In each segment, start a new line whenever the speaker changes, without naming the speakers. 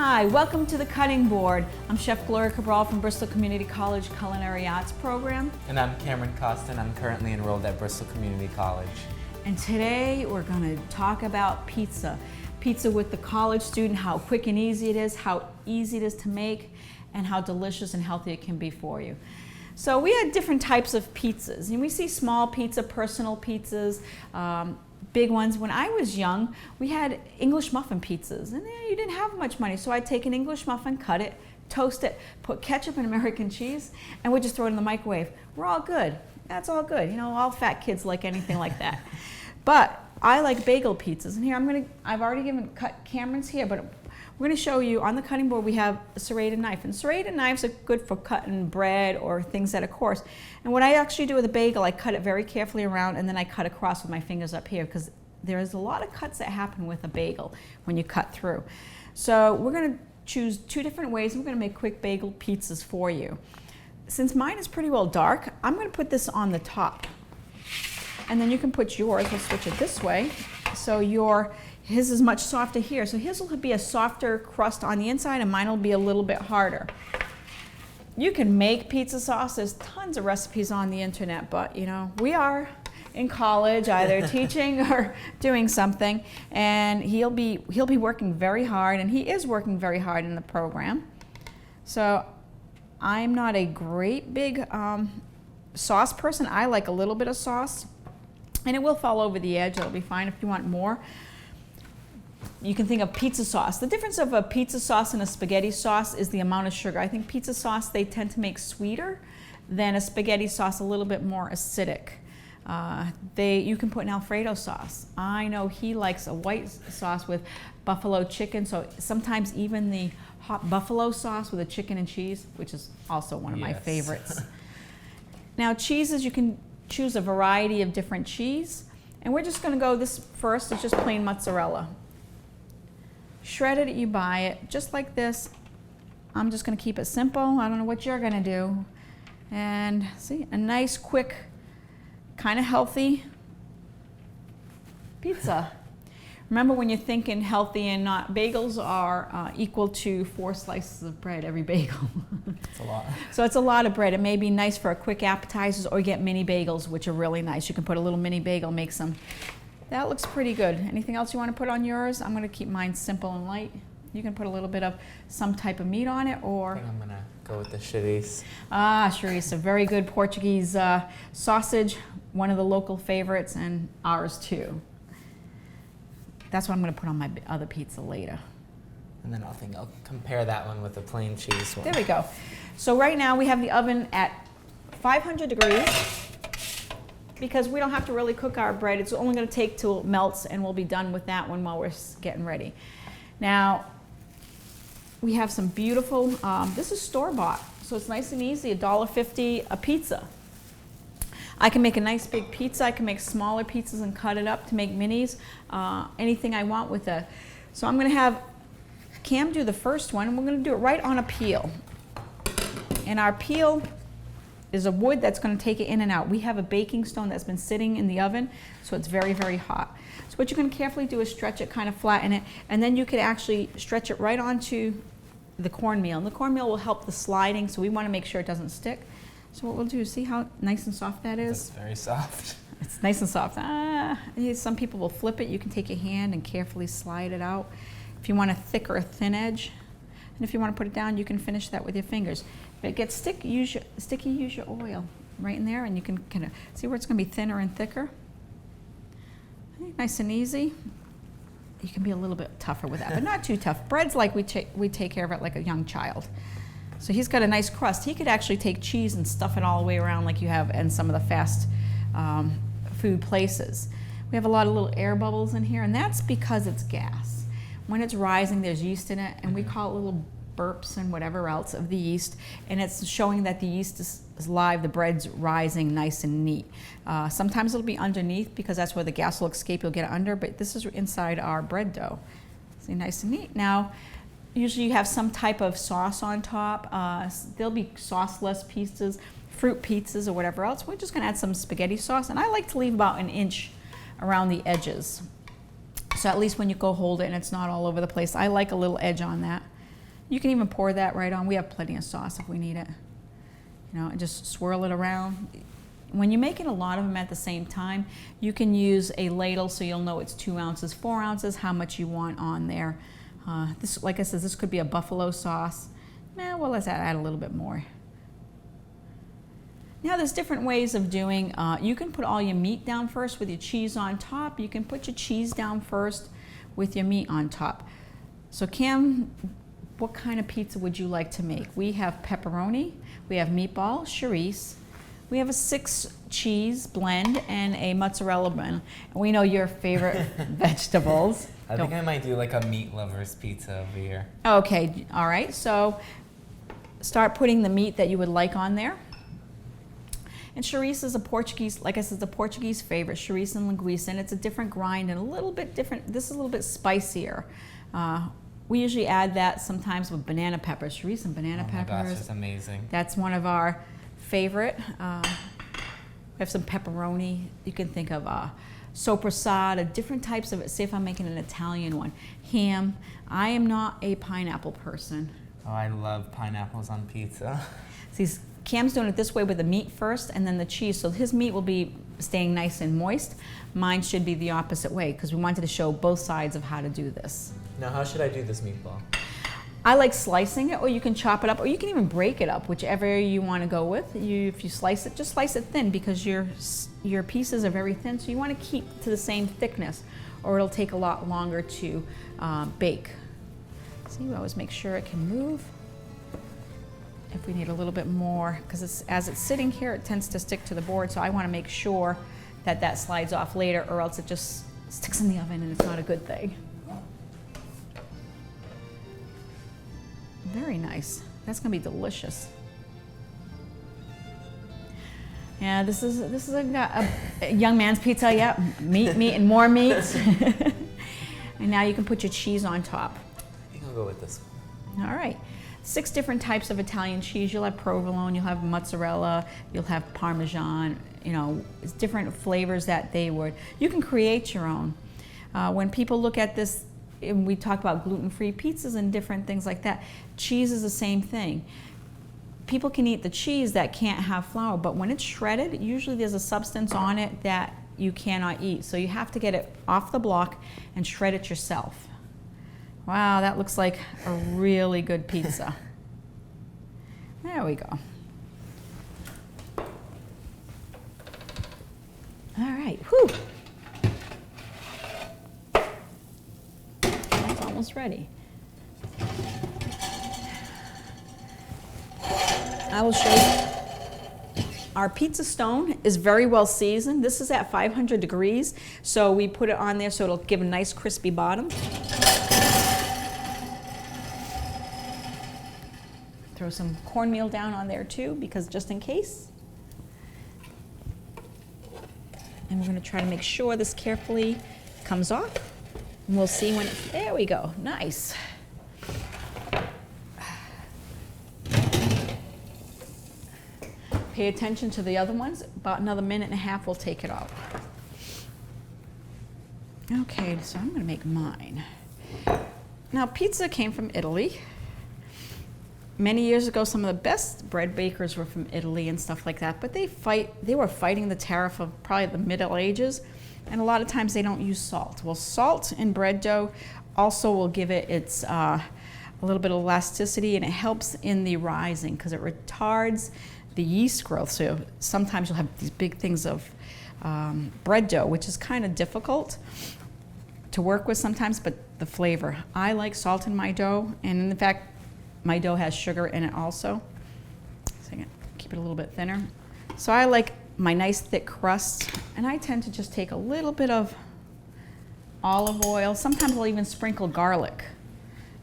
Hi, welcome to the cutting board. I'm Chef Gloria Cabral from Bristol Community College Culinary Arts program.
And I'm Cameron Costa, and I'm currently enrolled at Bristol Community College.
And today we're going to talk about pizza. Pizza with the college student, how quick and easy it is, how easy it is to make, and how delicious and healthy it can be for you. So we had different types of pizzas, and we see small pizza, personal pizzas, big ones. When I was young, we had English muffin pizzas, and you didn't have much money, so I'd take an English muffin, cut it, toast it, put ketchup and American cheese, and we'd just throw it in the microwave. We're all good. That's all good. You know, all fat kids like anything like that. But I like bagel pizzas, and here I've already cut Cameron's here, but we're going to show you on the cutting board we have a serrated knife, and serrated knives are good for cutting bread or things that are coarse. And what I actually do with a bagel, I cut it very carefully around, and then I cut across with my fingers up here, because there is a lot of cuts that happen with a bagel when you cut through. So we're going to choose two different ways, and we're going to make quick bagel pizzas for you. Since mine is pretty well dark, I'm going to put this on the top, and then you can put yours. We'll switch it this way, so his is much softer here. So his will be a softer crust on the inside, and mine will be a little bit harder. You can make pizza sauce. There's tons of recipes on the internet, but you know, we are in college, either teaching or doing something, and he'll be working very hard, and he is working very hard in the program. So I'm not a great big sauce person. I like a little bit of sauce, and it will fall over the edge. It'll be fine. If you want more, you can think of pizza sauce. The difference of a pizza sauce and a spaghetti sauce is the amount of sugar. I think pizza sauce, they tend to make sweeter than a spaghetti sauce, a little bit more acidic. You can put an Alfredo sauce. I know he likes a white sauce with buffalo chicken, so sometimes even the hot buffalo sauce with a chicken and cheese, which is also one of my favorites. Now cheeses, you can choose a variety of different cheese, and we're just going to go this first. It's just plain mozzarella. Shredded, you buy it just like this. I'm just going to keep it simple. I don't know what you're going to do. And see, a nice, quick, kind of healthy pizza. Remember, when you're thinking healthy and not, bagels are equal to 4 slices of bread every bagel.
It's a lot.
So it's a lot of bread. It may be nice for a quick appetizers, or you get mini bagels, which are really nice. You can put a little mini bagel, make some. That looks pretty good. Anything else you want to put on yours? I'm going to keep mine simple and light. You can put a little bit of some type of meat on it, or...
I think I'm going to go with the chouriço.
Ah, chouriço, a very good Portuguese sausage, one of the local favorites, and ours too. That's what I'm going to put on my other pizza later.
And then I'll compare that one with the plain cheese one.
There we go. So right now we have the oven at 500 degrees. Because we don't have to really cook our bread. It's only going to take till it melts, and we'll be done with that one while we're getting ready. Now, we have some beautiful, this is store-bought, so it's nice and easy, $1.50 a pizza. I can make a nice big pizza. I can make smaller pizzas and cut it up to make minis, anything I want with it. So I'm going to have Cam do the first one, and we're going to do it right on a peel. And our peel is a wood that's going to take it in and out. We have a baking stone that's been sitting in the oven, so it's very, very hot. So what you're going to carefully do is stretch it, kind of flatten it, and then you could actually stretch it right onto the cornmeal. And the cornmeal will help the sliding, so we want to make sure it doesn't stick. So what we'll do is see how nice and soft that is?
It's very soft.
It's nice and soft. Some people will flip it. You can take your hand and carefully slide it out. If you want a thick or a thin edge, and if you want to put it down, you can finish that with your fingers. If it gets sticky, use your oil right in there, and you can kind of see where it's going to be thinner and thicker. Nice and easy. You can be a little bit tougher with that, but not too tough. Bread's like we take care of it like a young child. So he's got a nice crust. He could actually take cheese and stuff it all the way around like you have in some of the fast food places. We have a lot of little air bubbles in here, and that's because it's gas. When it's rising, there's yeast in it, and we call it little burps and whatever else of the yeast, and it's showing that the yeast is live, the bread's rising nice and neat. Sometimes it'll be underneath because that's where the gas will escape, you'll get it under, but this is inside our bread dough. See, nice and neat. Now, usually you have some type of sauce on top. There'll be sauceless pizzas, fruit pizzas, or whatever else. We're just gonna add some spaghetti sauce, and I like to leave about an inch around the edges. So at least when you go hold it and it's not all over the place. I like a little edge on that. You can even pour that right on. We have plenty of sauce if we need it. You know, and just swirl it around. When you're making a lot of them at the same time, you can use a ladle so you'll know it's 2 ounces, 4 ounces, how much you want on there. This, like I said, this could be a buffalo sauce. Well, let's add a little bit more. Now there's different ways of doing, you can put all your meat down first with your cheese on top. You can put your cheese down first with your meat on top. So Cam, what kind of pizza would you like to make? We have pepperoni, we have meatball, chorizo, we have a 6 cheese blend and a mozzarella blend. And we know your favorite vegetables.
I think I might do like a meat lover's pizza over here.
Okay, all right, so start putting the meat that you would like on there. And chorizo is a Portuguese, like I said, it's a Portuguese favorite, chorizo and linguiça, and it's a different grind and a little bit different. This is a little bit spicier. We usually add that sometimes with banana peppers, chorizo and banana peppers.
Oh my gosh, it's amazing.
That's one of our favorite. We have some pepperoni. You can think of soppressata, different types of it. Say if I'm making an Italian one. Ham. I am not a pineapple person.
Oh, I love pineapples on pizza.
See, Cam's doing it this way with the meat first and then the cheese. So his meat will be staying nice and moist. Mine should be the opposite way because we wanted to show both sides of how to do this.
Now, how should I do this meatball?
I like slicing it, or you can chop it up, or you can even break it up, whichever you want to go with. If you slice it, just slice it thin because your pieces are very thin, so you want to keep to the same thickness, or it'll take a lot longer to bake. See, we always make sure it can move. If we need a little bit more, because as it's sitting here, it tends to stick to the board, so I want to make sure that that slides off later, or else it just sticks in the oven and it's not a good thing. Very nice. That's gonna be delicious. Yeah, this is a young man's pizza. Yeah, meat, and more meat. And now you can put your cheese on top.
I think I'll go with this one.
All right. 6 different types of Italian cheese. You'll have provolone, you'll have mozzarella, you'll have Parmesan. You know, it's different flavors that they would. You can create your own. When people look at this, and we talk about gluten-free pizzas and different things like that, cheese is the same thing. People can eat the cheese that can't have flour, but when it's shredded, usually there's a substance on it that you cannot eat. So you have to get it off the block and shred it yourself. Wow, that looks like a really good pizza. There we go. All right, whew. That's almost ready. I will show you. Our pizza stone is very well seasoned. This is at 500 degrees, so we put it on there so it'll give a nice crispy bottom. Throw some cornmeal down on there too, because just in case. And we're going to try to make sure this carefully comes off. And we'll see when, there we go, nice. Pay attention to the other ones. About another minute and a half, we'll take it out. Okay, so I'm going to make mine. Now, pizza came from Italy. Many years ago, some of the best bread bakers were from Italy and stuff like that, but they were fighting the tariff of probably the Middle Ages, and a lot of times they don't use salt. Well, salt in bread dough also will give it its a little bit of elasticity, and it helps in the rising because it retards the yeast growth. So sometimes you'll have these big things of bread dough, which is kind of difficult to work with sometimes, but the flavor. I like salt in my dough, and in fact, my dough has sugar in it also. So I'm gonna keep it a little bit thinner. So I like my nice thick crust, and I tend to just take a little bit of olive oil. Sometimes I'll even sprinkle garlic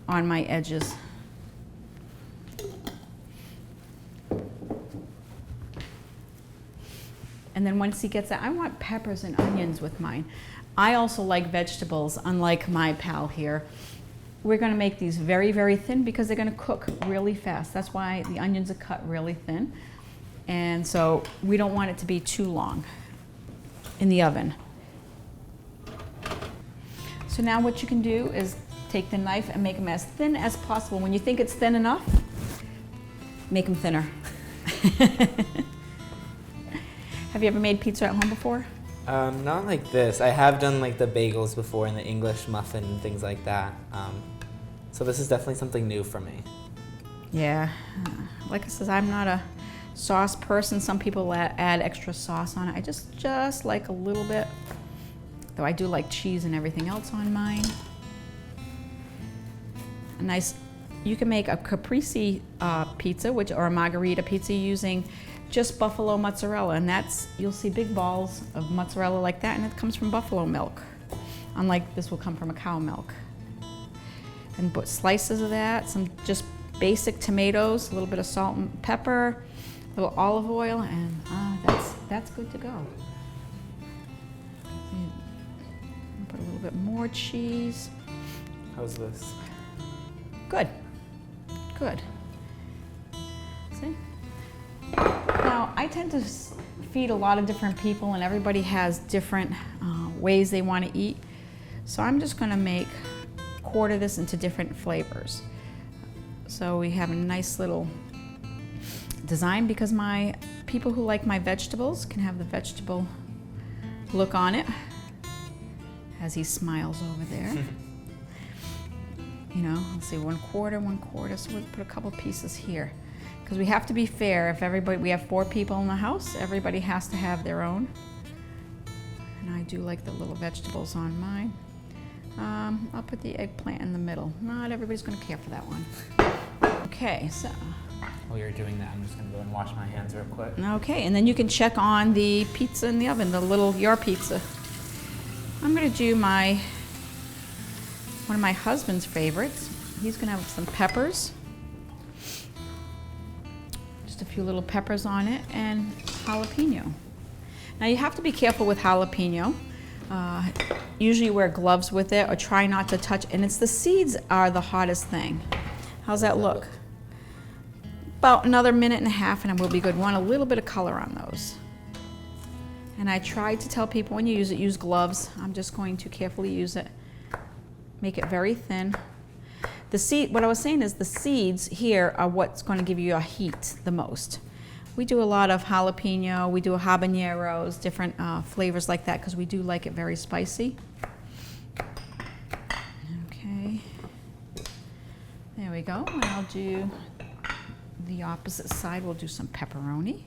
on my edges. And then once he gets that, I want peppers and onions with mine. I also like vegetables, unlike my pal here. We're going to make these very, very thin because they're going to cook really fast. That's why the onions are cut really thin. And so we don't want it to be too long in the oven. So now what you can do is take the knife and make them as thin as possible. When you think it's thin enough, make them thinner. Have you ever made pizza at home before?
Not like this. I have done like the bagels before and the English muffin and things like that. So this is definitely something new for me.
Yeah, like I said, I'm not a sauce person. Some people add extra sauce on it. I just like a little bit, though I do like cheese and everything else on mine. A nice, you can make a caprese pizza, or a margarita pizza using just buffalo mozzarella, and that's, you'll see big balls of mozzarella like that, and it comes from buffalo milk, unlike this will come from a cow milk. And put slices of that, some just basic tomatoes, a little bit of salt and pepper, a little olive oil, and that's good to go. And put a little bit more cheese.
How's this?
Good, good. See? Now, I tend to feed a lot of different people, and everybody has different ways they want to eat. So I'm just going to quarter this into different flavors. So we have a nice little design, because my people who like my vegetables can have the vegetable look on it, as he smiles over there. You know, let's see, one quarter, so we'll put a couple pieces here. Because we have to be fair. If we have 4 people in the house, everybody has to have their own. And I do like the little vegetables on mine. I'll put the eggplant in the middle. Not everybody's going to care for that one. Okay, so.
While you're doing that, I'm just going to go and wash my hands real quick.
Okay, and then you can check on the pizza in the oven, your pizza. I'm going to do one of my husband's favorites. He's going to have some peppers. Just a few little peppers on it, and jalapeno. Now you have to be careful with jalapeno. Usually wear gloves with it, or try not to touch, and it's the seeds are the hottest thing. How's that look? About another minute and a half and it will be good. Want a little bit of color on those. And I try to tell people when you use it, use gloves. I'm just going to carefully use it. Make it very thin. What I was saying is the seeds here are what's going to give you a heat the most. We do a lot of jalapeno, we do habaneros, different flavors like that, because we do like it very spicy. Okay, there we go. And I'll do the opposite side. We'll do some pepperoni.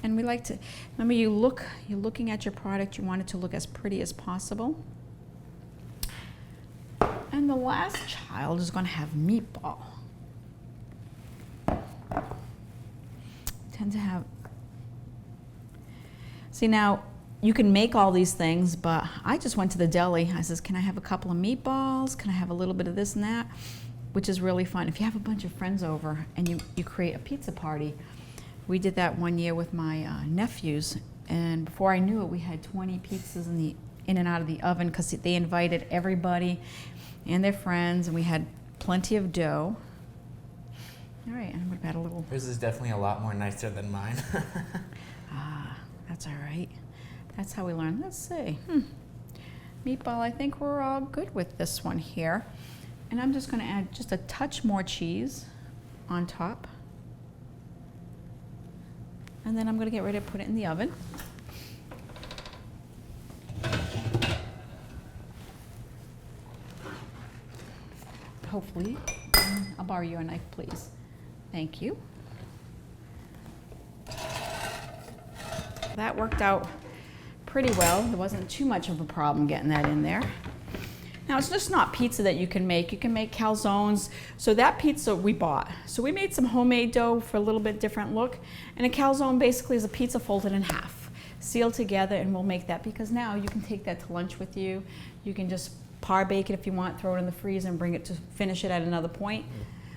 And we like to, remember you're looking at your product, you want it to look as pretty as possible. And the last child is going to have meatball. Tend to have, see now, you can make all these things, but I just went to the deli. I says, can I have a couple of meatballs? Can I have a little bit of this and that? Which is really fun. If you have a bunch of friends over and you create a pizza party. We did that one year with my nephews, and before I knew it, we had 20 pizzas in and out of the oven, because they invited everybody and their friends, and we had plenty of dough. All right, and I'm gonna add a little.
Yours is definitely a lot more nicer than mine.
That's all right. That's how we learn. Let's see. Meatball, I think we're all good with this one here. And I'm just gonna add just a touch more cheese on top. And then I'm going to get ready to put it in the oven. Hopefully, I'll borrow your knife, please. Thank you. That worked out pretty well. There wasn't too much of a problem getting that in there. Now, it's just not pizza that you can make. You can make calzones. So that pizza we bought. So we made some homemade dough for a little bit different look. And a calzone basically is a pizza folded in half, sealed together, and we'll make that, because now you can take that to lunch with you. You can just par bake it if you want, throw it in the freezer and bring it to finish it at another point.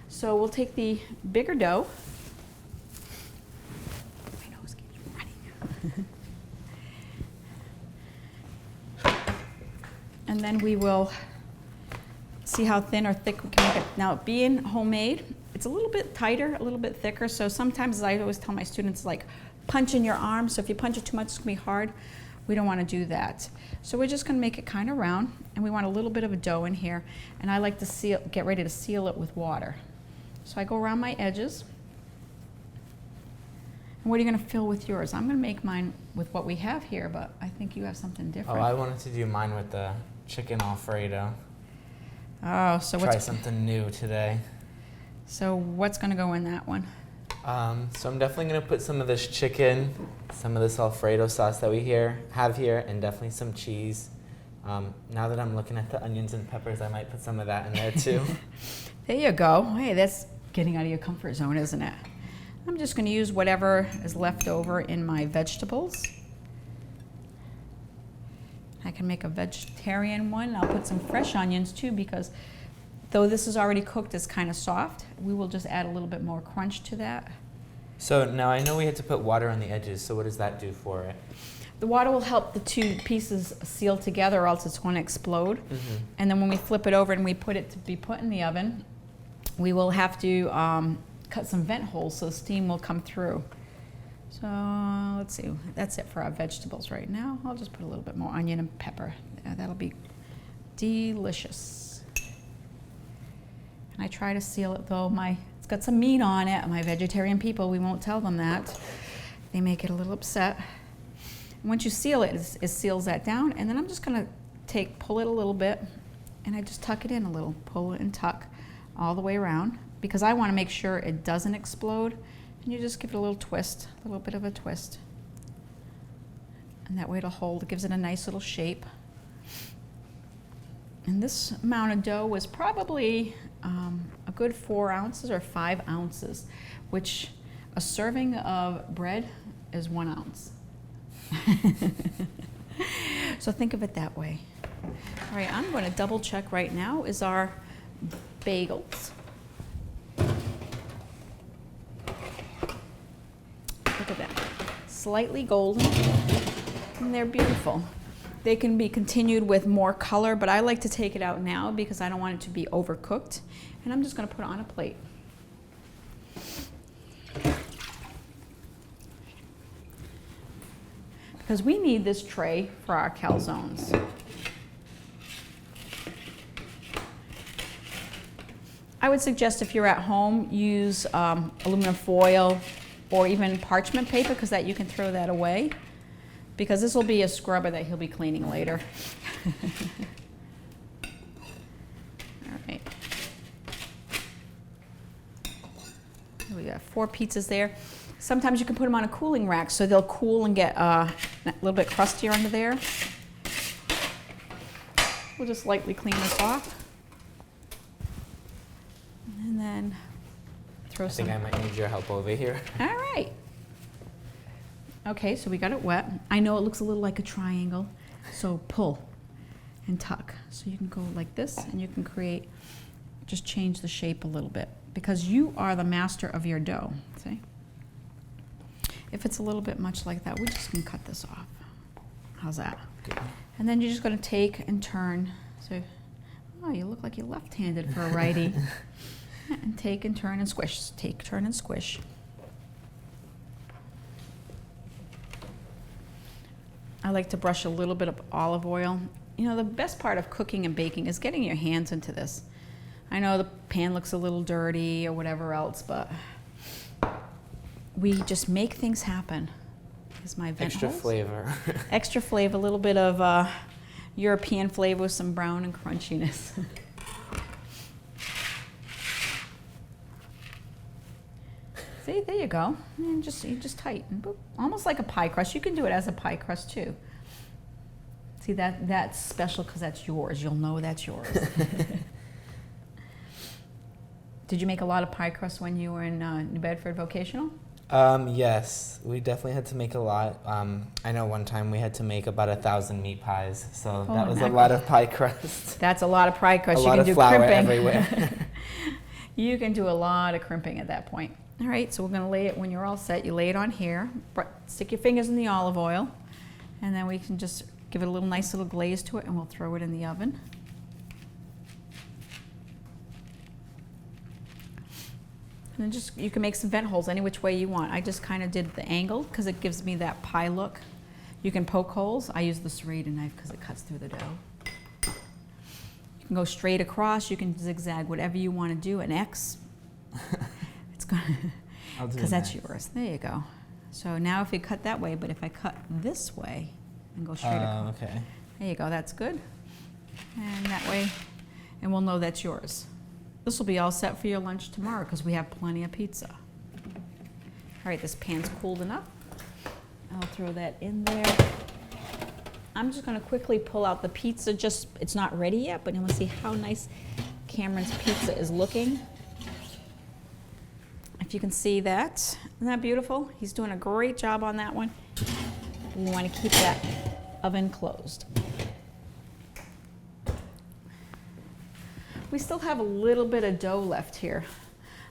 So we'll take the bigger dough. My nose keeps running. And then we will see how thin or thick we can make it. Now, being homemade, it's a little bit tighter, a little bit thicker. So sometimes, as I always tell my students, like punch in your arm. So if you punch it too much, it's gonna be hard. We don't want to do that. So we're just going to make it kind of round, and we want a little bit of a dough in here, and I like to get ready to seal it with water. So I go around my edges. And what are you going to fill with yours? I'm going to make mine with what we have here, but I think you have something different.
Oh, I wanted to do mine with the chicken Alfredo.
Oh, so
Try something new today.
So what's going to go in that one?
So I'm definitely going to put some of this chicken, some of this Alfredo sauce that we have here, and definitely some cheese. Now that I'm looking at the onions and peppers, I might put some of that in there too.
There you go. Hey, that's getting out of your comfort zone, isn't it? I'm just going to use whatever is left over in my vegetables. I can make a vegetarian one. I'll put some fresh onions too, because though this is already cooked, it's kind of soft. We will just add a little bit more crunch to that.
So now I know we had to put water on the edges, so what does that do for it?
The water will help the two pieces seal together, or else it's going to explode.
Mm-hmm.
And then when we flip it over and we put it to be put in the oven, we will have to cut some vent holes so the steam will come through. So let's see, that's it for our vegetables right now. I'll just put a little bit more onion and pepper. That'll be delicious. And I try to seal it though. It's got some meat on it. My vegetarian people, we won't tell them that. They may get a little upset. And once you seal it, it seals that down. And then I'm just gonna pull it a little bit, and I just tuck it in a little, pull it and tuck all the way around, because I want to make sure it doesn't explode. And you just give it a little twist, a little bit of a twist. And that way it'll hold, it gives it a nice little shape. And this amount of dough was probably a good 4 ounces or 5 ounces, which a serving of bread is 1 ounce. So think of it that way. All right, I'm going to double check right now is our bagels. Look at that. Slightly golden, and they're beautiful. They can be continued with more color, but I like to take it out now because I don't want it to be overcooked. And I'm just going to put it on a plate. Because we need this tray for our calzones. I would suggest if you're at home, use aluminum foil or even parchment paper, because that you can throw that away, because this will be a scrubber that he'll be cleaning later. All right. We got 4 pizzas there. Sometimes you can put them on a cooling rack so they'll cool and get a little bit crustier under there. We'll just lightly clean this off. And then throw some.
I think I might need your help over here.
All right. Okay, so we got it wet. I know it looks a little like a triangle, so pull and tuck. So you can go like this, and you can just change the shape a little bit, because you are the master of your dough, see? If it's a little bit much like that, we just can cut this off. How's that?
Good.
And then you're just going to take and turn. So, oh, you look like you're left-handed for a righty. And take and turn and squish. Take, turn, and squish. I like to brush a little bit of olive oil. You know, the best part of cooking and baking is getting your hands into this. I know the pan looks a little dirty or whatever else, but we just make things happen. Here's my vent
Extra
holes.
flavor.
Extra flavor, a little bit of European flavor with some brown and crunchiness. See, there you go. And you just tighten, boop. Almost like a pie crust. You can do it as a pie crust too. See, that's special because that's yours. You'll know that's yours. Did you make a lot of pie crust when you were in New Bedford Vocational?
Yes, we definitely had to make a lot. I know one time we had to make about 1,000 meat pies, so that was a lot of pie crust.
That's a lot of pie crust.
You lot can of do flour crimping everywhere.
You can do a lot of crimping at that point. All right, so we're going to lay it, when you're all set, you lay it on here. Stick your fingers in the olive oil, and then we can just give it a little nice little glaze to it, and we'll throw it in the oven. And then you can make some vent holes any which way you want. I just kind of did the angle because it gives me that pie look. You can poke holes. I use the serrated knife because it cuts through the dough. You can go straight across. You can zigzag, whatever you want to do. An X. It's going because that's yours. There you go. So now if you cut that way, but if I cut this way and go straight across.
Okay.
There you go. That's good. And that way, and we'll know that's yours. This will be all set for your lunch tomorrow because we have plenty of pizza. All right, this pan's cooled enough. I'll throw that in there. I'm just going to quickly pull out the pizza. Just, it's not ready yet, but you want to see how nice Cameron's pizza is looking. If you can see that. Isn't that beautiful? He's doing a great job on that one. We want to keep that oven closed. We still have a little bit of dough left here.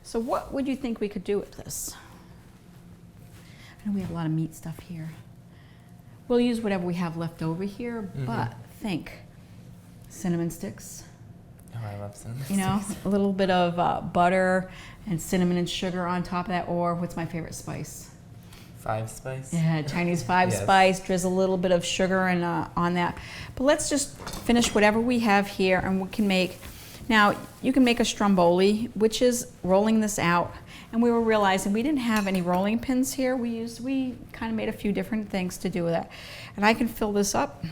So what would you think we could do with this? I know we have a lot of meat stuff here. We'll use whatever we have left over here, but think cinnamon sticks.
Oh, I love cinnamon
You know,
sticks.
a little bit of butter and cinnamon and sugar on top of that, or what's my favorite spice?
5 spice?
Yeah, Chinese 5
Yes.
spice, drizzle a little bit of sugar and on that. But let's just finish whatever we have here and we can make. Now, you can make a Stromboli, which is rolling this out. And we were realizing we didn't have any rolling pins here. We kind of made a few different things to do with that. And I can fill this up.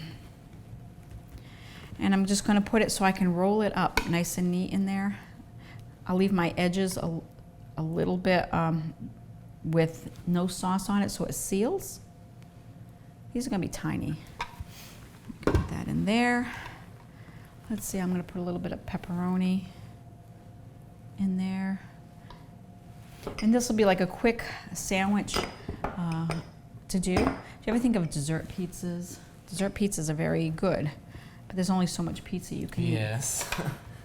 And I'm just going to put it so I can roll it up nice and neat in there. I'll leave my edges a little bit with no sauce on it so it seals. These are going to be tiny. Put that in there. Let's see, I'm going to put a little bit of pepperoni in there. And this will be like a quick sandwich to do. Do you ever think of dessert pizzas? Dessert pizzas are very good, but there's only so much pizza you can eat.
Yes.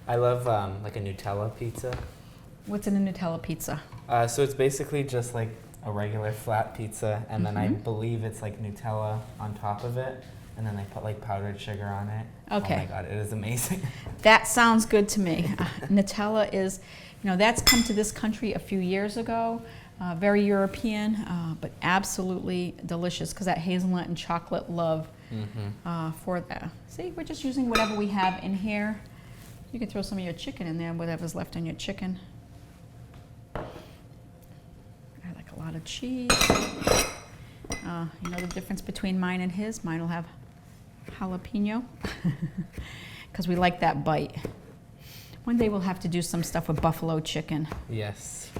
I love like a Nutella pizza.
What's in a Nutella pizza?
So it's basically just like a regular flat pizza, and then I believe it's like Nutella on top of it, and then they put like powdered sugar on it.
Okay.
Oh my God, it is amazing.
That sounds good to me. Nutella is, you know, that's come to this country a few years ago. Very European, but absolutely delicious because that hazelnut and chocolate love for that. See, we're just using whatever we have in here. You can throw some of your chicken in there, whatever's left on your chicken. I like a lot of cheese. You know the difference between mine and his? Mine will have jalapeno because we like that bite. One day we'll have to do some stuff with buffalo chicken.
Yes.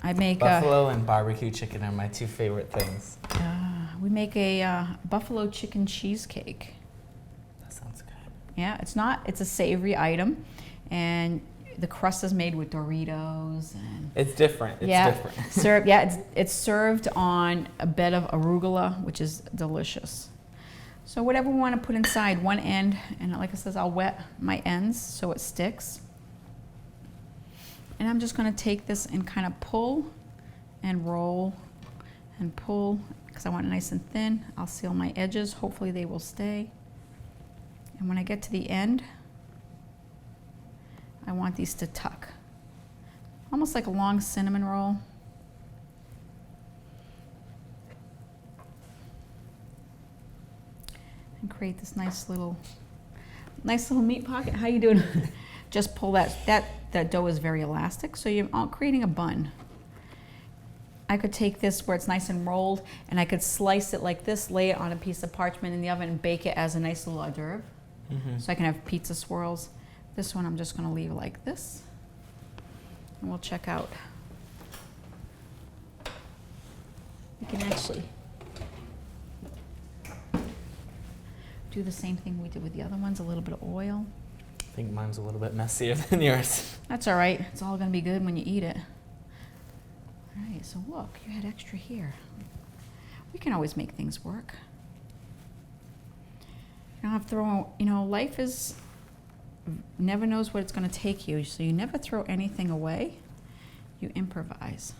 I make
Buffalo and barbecue chicken are my 2 favorite things.
we make a buffalo chicken cheesecake.
That sounds good.
Yeah, it's a savory item, and the crust is made with Doritos and
It's different. It's different.
It's served on a bed of arugula, which is delicious. So whatever we want to put inside one end, and like I says, I'll wet my ends so it sticks. And I'm just going to take this and kind of pull and roll and pull because I want it nice and thin. I'll seal my edges. Hopefully they will stay. And when I get to the end, I want these to tuck. Almost like a long cinnamon roll. And create this nice little meat pocket. How you doing? Just pull that dough is very elastic, so you're creating a bun. I could take this where it's nice and rolled, and I could slice it like this, lay it on a piece of parchment in the oven, and bake it as a nice little hors d'oeuvre. So I can have pizza swirls. This one I'm just going to leave like this, and we'll check out. You can actually do the same thing we did with the other ones, a little bit of oil.
I think mine's a little bit messier than yours.
That's all right. It's all going to be good when you eat it. All right, so look, you had extra here. We can always make things work. You don't have to throw, life is, never knows what it's going to take you, so you never throw anything away. You improvise.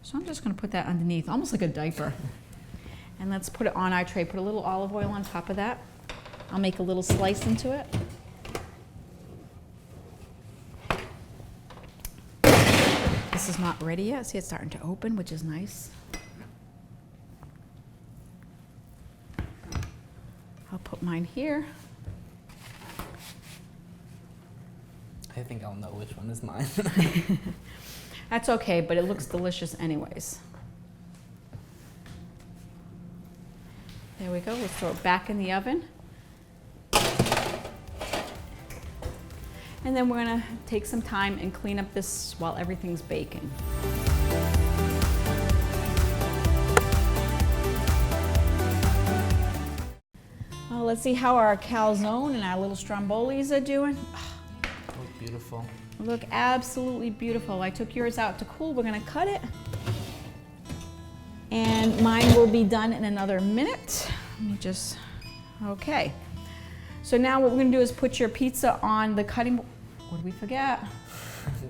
So I'm just going to put that underneath, almost like a diaper. And let's put it on our tray. Put a little olive oil on top of that. I'll make a little slice into it. This is not ready yet. See, it's starting to open, which is nice. mine here.
I think I'll know which one is mine.
That's okay, but it looks delicious anyways. There we go. Let's throw it back in the oven. And then we're going to take some time and clean up this while everything's baking. Well, let's see how our calzone and our little strombolis are doing.
Oh, beautiful.
Look absolutely beautiful. I took yours out to cool. We're going to cut it. And mine will be done in another minute. Let me just, okay. So now what we're going to do is put your pizza on the cutting board. What did we forget?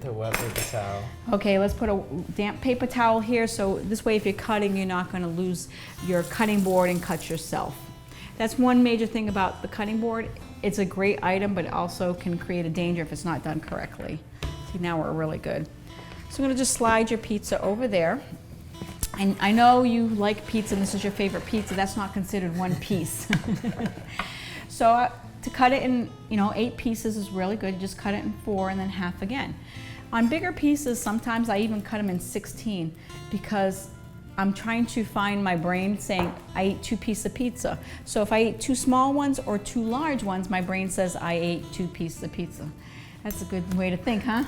The wet paper towel.
Okay, let's put a damp paper towel here, so this way if you're cutting, you're not going to lose your cutting board and cut yourself. That's one major thing about the cutting board. It's a great item, but it also can create a danger if it's not done correctly. See, now we're really good. So I'm going to just slide your pizza over there. And I know you like pizza and this is your favorite pizza. That's not considered one piece. So to cut it in, 8 pieces is really good. Just cut it in 4 and then half again. On bigger pieces, sometimes I even cut them in 16 because I'm trying to find my brain saying I ate 2 pieces of pizza. So if I ate 2 small ones or 2 large ones, my brain says I ate 2 pieces of pizza. That's a good way to think, huh?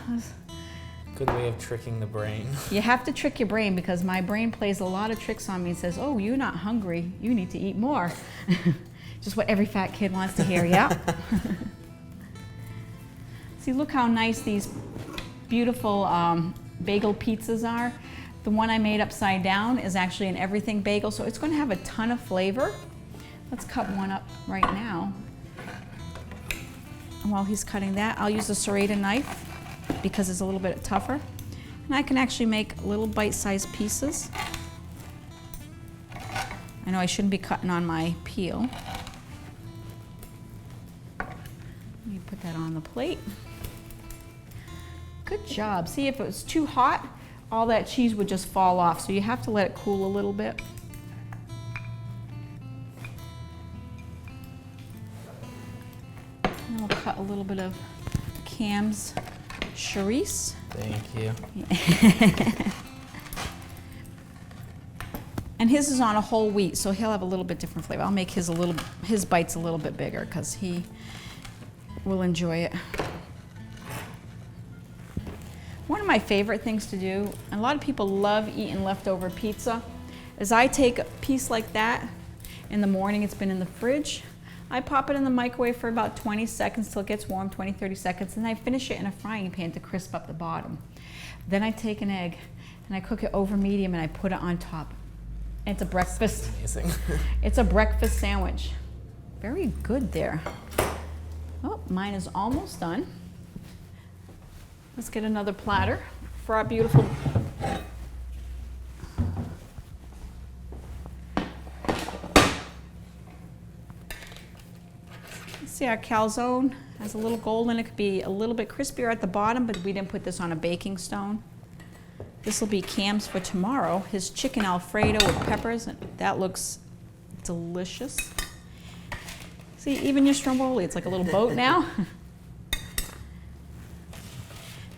Good way of tricking the brain.
You have to trick your brain because my brain plays a lot of tricks on me and says, oh, you're not hungry, you need to eat more. Just what every fat kid wants to hear, yeah. See, look how nice these beautiful bagel pizzas are. The one I made upside down is actually an everything bagel, so it's going to have a ton of flavor. Let's cut one up right now. And while he's cutting that, I'll use a serrated knife because it's a little bit tougher. And I can actually make little bite-sized pieces. I know I shouldn't be cutting on my peel. Let me put that on the plate. Good job. See, if it was too hot, all that cheese would just fall off, so you have to let it cool a little bit. And then we'll cut a little bit of Cam's chorizo.
Thank you.
And his is on a whole wheat, so he'll have a little bit different flavor. I'll make his bites a little bit bigger because he will enjoy it. One of my favorite things to do, and a lot of people love eating leftover pizza, is I take a piece like that in the morning, it's been in the fridge, I pop it in the microwave for about 20 seconds till it gets warm, 20, 30 seconds, and I finish it in a frying pan to crisp up the bottom. Then I take an egg and I cook it over medium and I put it on top. It's a breakfast.
Amazing.
It's a breakfast sandwich. Very good there. Oh, mine is almost done. Let's get another platter for our beautiful. See, our calzone has a little golden. It could be a little bit crispier at the bottom, but we didn't put this on a baking stone. This will be Cam's for tomorrow. His chicken Alfredo with peppers. That looks delicious. See, even your Stromboli, it's like a little boat now.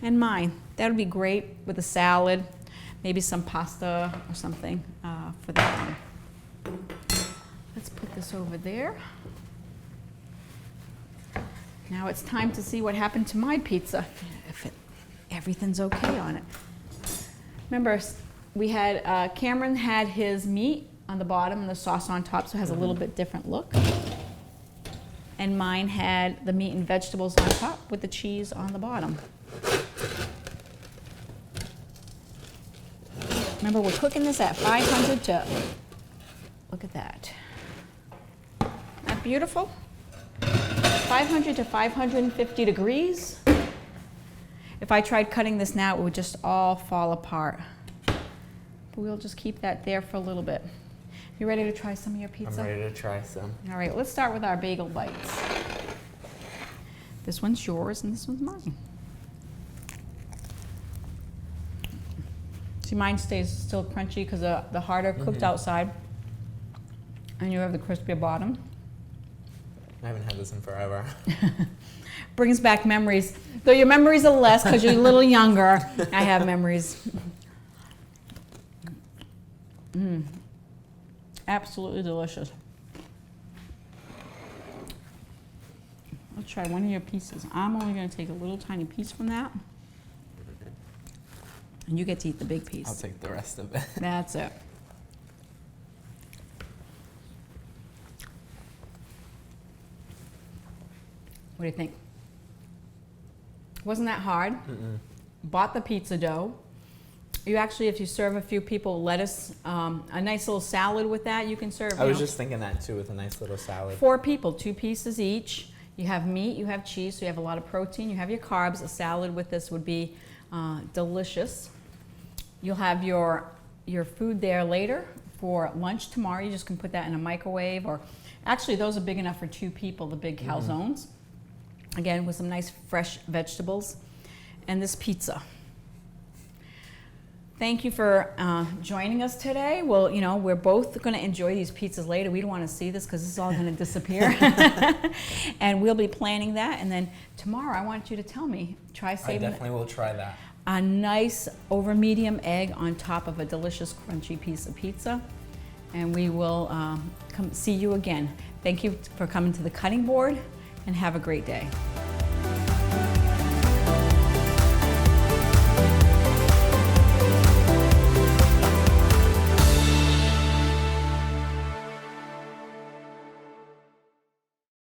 And mine. That would be great with a salad, maybe some pasta or something for that one. Let's put this over there. Now it's time to see what happened to my pizza, if everything's okay on it. Remember, we had, Cameron had his meat on the bottom and the sauce on top, so it has a little bit different look. And mine had the meat and vegetables on top with the cheese on the bottom. Remember, we're cooking this at 500 to, look at that. Isn't that beautiful? 500 to 550 degrees. If I tried cutting this now, it would just all fall apart. But we'll just keep that there for a little bit. You ready to try some of your pizza?
I'm ready to try some.
All right, let's start with our bagel bites. This one's yours and this one's mine. See, mine stays still crunchy because the harder cooked outside, and you have the crispier bottom.
I haven't had this in forever.
Brings back memories. Though your memories are less because you're a little younger, I have memories. Absolutely delicious. Let's try one of your pieces. I'm only going to take a little tiny piece from that. And you get to eat the big piece.
I'll take the rest of it.
That's it. What do you think? Wasn't that hard? Bought the pizza dough. You actually, if you serve a few people lettuce, a nice little salad with that, you can serve.
I was just thinking that too, with a nice little salad.
4 people, 2 pieces each. You have meat, you have cheese, so you have a lot of protein. You have your carbs. A salad with this would be delicious. You'll have your food there later for lunch tomorrow. You just can put that in a microwave, or actually those are big enough for 2 people, the big calzones. Again, with some nice fresh vegetables. And this pizza. Thank you for joining us today. Well, you know, we're both going to enjoy these pizzas later. We don't want to see this because this is all going to disappear. And we'll be planning that. And then tomorrow, I want you to tell me, try saving.
I definitely will try that.
A nice over medium egg on top of a delicious crunchy piece of pizza. And we will come see you again. Thank you for coming to the cutting board, and have a great day.